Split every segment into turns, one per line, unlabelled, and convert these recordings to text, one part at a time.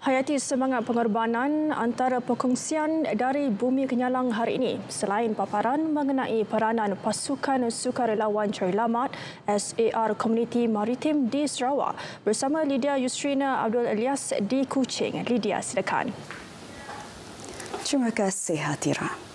Hayati semangat pengorbanan antara perkongsian dari Bumi Kenyalang hari ini selain paparan mengenai peranan pasukan sukarelawan cari lamat SAR Komuniti Maritim di Sarawak bersama Lydia Yusrina Abdul Elias di Kuching. Lydia, silakan.
Terima kasih, Hatira.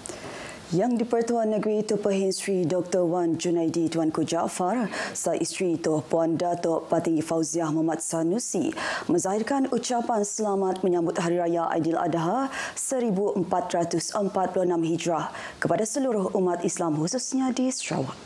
Yang di-Pertuan Negeri Tupahin Sri Dr. Wan Junaidi Tuanku Jaafar, serta isteri Tuan Puan Datuk Patinggi Fauziah Muhammad Sanusi menzahirkan ucapan selamat menyambut Hari Raya Aidiladha 1446 Hijrah kepada seluruh umat Islam khususnya di Sarawak.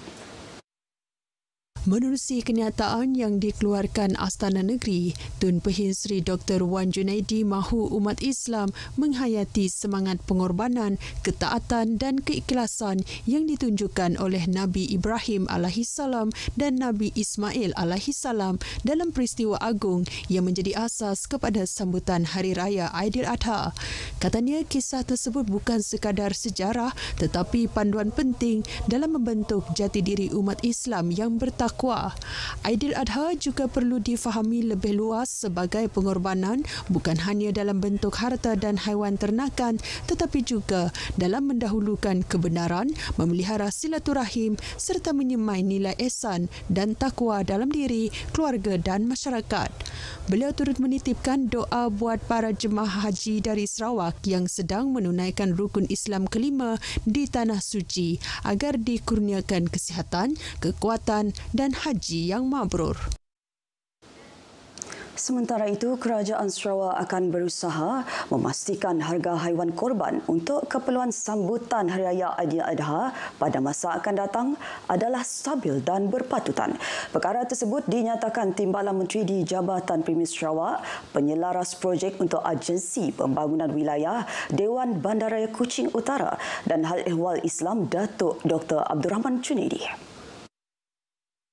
Menerusi kenyataan yang dikeluarkan Astana Negeri, Tun Pehin Sri Dr. Wan Junaidi mahu umat Islam menghayati semangat pengorbanan, ketaatan dan keikhlasan yang ditunjukkan oleh Nabi Ibrahim alaihissalam dan Nabi Ismail alaihissalam dalam peristiwa agung yang menjadi asas kepada sambutan Hari Raya Aidiladha. Katanya kisah tersebut bukan sekadar sejarah tetapi panduan penting dalam membentuk jati diri umat Islam yang bertakwa. Aidiladha juga perlu difahami lebih luas sebagai pengorbanan bukan hanya dalam bentuk harta dan haiwan ternakan tetapi juga dalam mendahulukan kebenaran, memelihara silaturahim serta menyemai nilai ihsan dan takwa dalam diri, keluarga dan masyarakat. Beliau turut menitipkan doa buat para jemaah haji dari Sarawak yang sedang menunaikan rukun Islam kelima di Tanah Suci agar dikurniakan kesihatan, kekuatan dan haji yang mabrur.
Sementara itu, Kerajaan Sarawak akan berusaha memastikan harga haiwan korban untuk keperluan sambutan Hari Raya Aidiladha pada masa akan datang adalah stabil dan berpatutan. Perkara tersebut dinyatakan Timbalan Menteri di Jabatan Primis Sarawak, penyelaras projek untuk Agensi Pembangunan Wilayah Dewan Bandaraya Kuching Utara dan Hal Ehwal Islam Datuk Dr. Abdul Rahman Junaidi.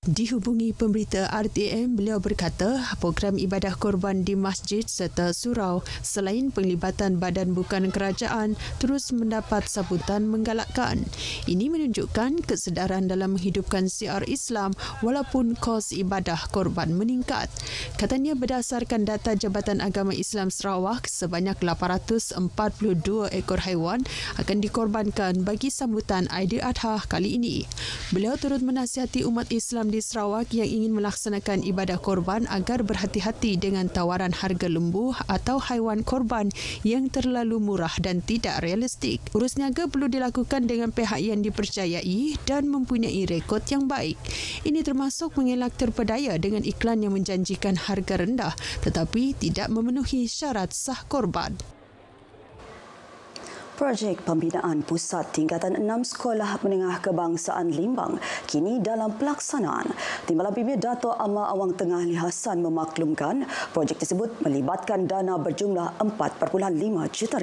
Dihubungi pemberita RTM, beliau berkata program ibadah korban di masjid serta surau selain penglibatan badan bukan kerajaan terus mendapat sambutan menggalakkan. Ini menunjukkan kesedaran dalam menghidupkan syiar Islam walaupun kos ibadah korban meningkat. Katanya berdasarkan data Jabatan Agama Islam Sarawak, sebanyak 842 ekor haiwan akan dikorbankan bagi sambutan Aidiladha kali ini. Beliau turut menasihati umat Islam di Sarawak yang ingin melaksanakan ibadah korban agar berhati-hati dengan tawaran harga lembu atau haiwan korban yang terlalu murah dan tidak realistik. Urus niaga perlu dilakukan dengan pihak yang dipercayai dan mempunyai rekod yang baik. Ini termasuk mengelak terpedaya dengan iklan yang menjanjikan harga rendah tetapi tidak memenuhi syarat sah korban.
Projek pembinaan pusat tingkatan 6 Sekolah Menengah Kebangsaan Limbang kini dalam pelaksanaan. Timbalan Premier Dato' Amar Awang Tengah Ali Hassan memaklumkan projek tersebut melibatkan dana berjumlah RM4.5 juta.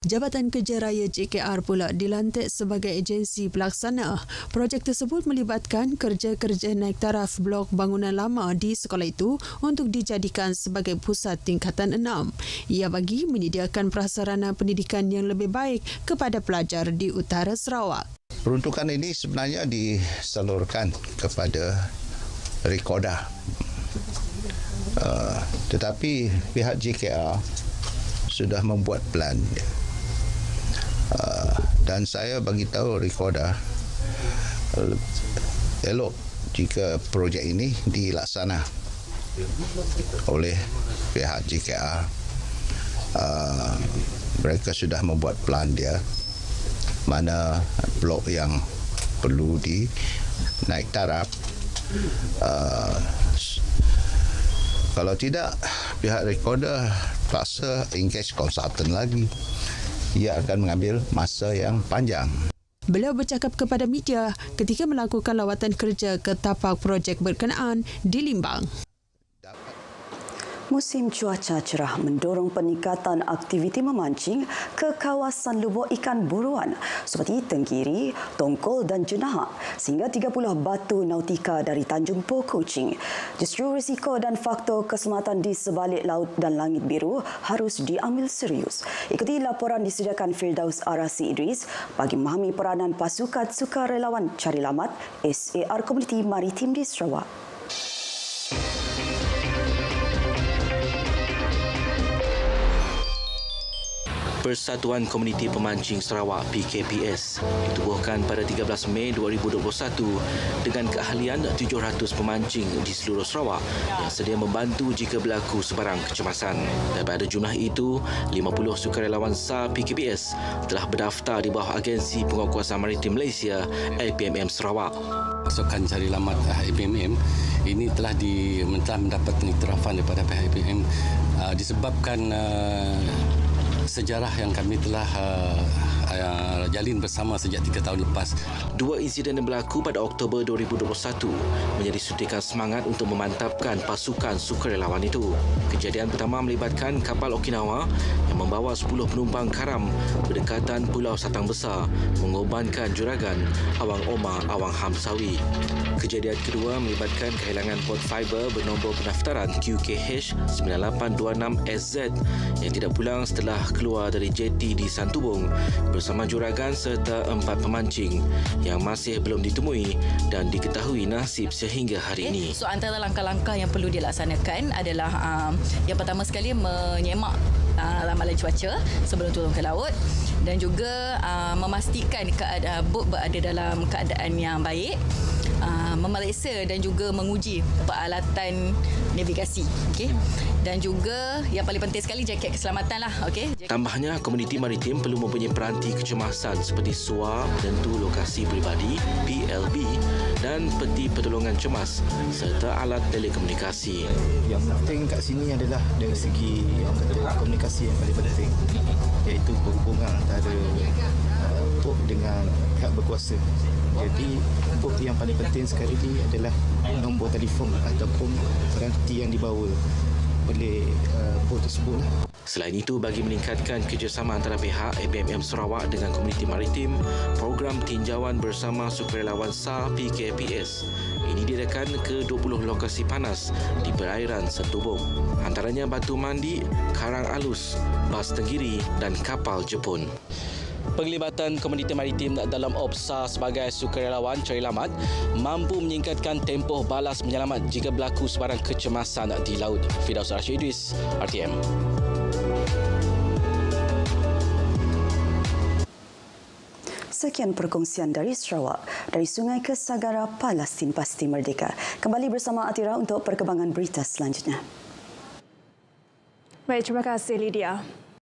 Jabatan Kerja Raya JKR pula dilantik sebagai agensi pelaksana. Projek tersebut melibatkan kerja-kerja naik taraf blok bangunan lama di sekolah itu untuk dijadikan sebagai pusat tingkatan 6. Ia bagi menyediakan prasarana pendidikan yang lebih baik kepada pelajar di utara Sarawak.
Peruntukan ini sebenarnya disalurkan kepada Rekoda. Tetapi pihak JKR sudah membuat plan. Dan saya bagi tahu Rekoda elok jika projek ini dilaksana oleh pihak JKR. Mereka sudah membuat plan dia mana blok yang perlu dinaik taraf. Kalau tidak, pihak Rekoda terpaksa engage konsultan lagi. Ia akan mengambil masa yang panjang.
Beliau bercakap kepada media ketika melakukan lawatan kerja ke tapak projek berkenaan di Limbang.
Musim cuaca cerah mendorong peningkatan aktiviti memancing ke kawasan lubuk ikan buruan seperti Tenggiri, Tongkol dan Jenaha sehingga 30 batu nautika dari Tanjung Po Kuching. Justru risiko dan faktor keselamatan di sebalik laut dan langit biru harus diambil serius. Ikuti laporan disediakan Firdaus Arasi Idris bagi memahami peranan pasukan sukarelawan cari lamat SAR Komuniti Maritim di Sarawak.
Persatuan Komuniti Pemancing Sarawak PKPS ditubuhkan pada 13 Mei 2021 dengan keahlian 700 pemancing di seluruh Sarawak yang sedia membantu jika berlaku sebarang kecemasan. Daripada jumlah itu, 50 sukarelawan SAR PKPS telah berdaftar di bawah Agensi Penguatkuasaan Maritim Malaysia APMM Sarawak.
Pasukan cari lamat APMM ini telah mendapat pengiktirafan daripada pihak APMM disebabkan sejarah yang kami telah jalin bersama sejak 3 tahun lepas.
2 insiden yang berlaku pada Oktober 2021 menjadi suntikan semangat untuk memantapkan pasukan sukarelawan itu. Kejadian pertama melibatkan kapal Okinawa yang membawa 10 penumpang karam berdekatan Pulau Satang Besar mengorbankan juragan Awang Omar Awang Hamsawi. Kejadian kedua melibatkan kehilangan port fiber bernombor pendaftaran QKH9826SZ yang tidak pulang setelah keluar dari jeti di Santubong bersama juragan serta 4 pemancing yang masih belum ditemui dan diketahui nasib sehingga hari ini.
So antara langkah-langkah yang perlu dilaksanakan adalah yang pertama sekali menyemak ramalan cuaca sebelum turun ke laut dan juga memastikan keadaan bot berada dalam keadaan yang baik, memeriksa dan juga menguji peralatan navigasi, okey. Dan juga yang paling penting sekali jaket keselamatan lah, okey.
Tambahnya, komuniti maritim perlu mempunyai peranti kecemasan seperti SUA, penentu lokasi peribadi, PLB dan peti pertolongan cemas serta alat telekomunikasi.
Yang penting kat sini adalah dari segi komunikasi yang paling penting, iaitu perhubungan antara port dengan pihak berkuasa. Jadi port yang paling penting sekali ini adalah nombor telefon ataupun peranti yang dibawa oleh port tersebut.
Selain itu, bagi meningkatkan kerjasama antara pihak APMM Sarawak dengan komuniti maritim, program tinjauan bersama sukarelawan SAR PKPS ini diadakan ke 20 lokasi panas di perairan Sentubong. Antaranya Batu Mandi, Karang Alus, Bas Tenggiri dan kapal Jepun. Penglibatan komuniti maritim dalam OPSA sebagai sukarelawan cari lamat mampu meningkatkan tempoh balas menyelamat jika berlaku sebarang kecemasan di laut. Firdaus Rashid Idris, RTM.
Sekian perkongsian dari Sarawak, dari sungai ke Sagara, Palestin pasti merdeka. Kembali bersama Atira untuk perkembangan berita selanjutnya.
Baik, terima kasih Lydia.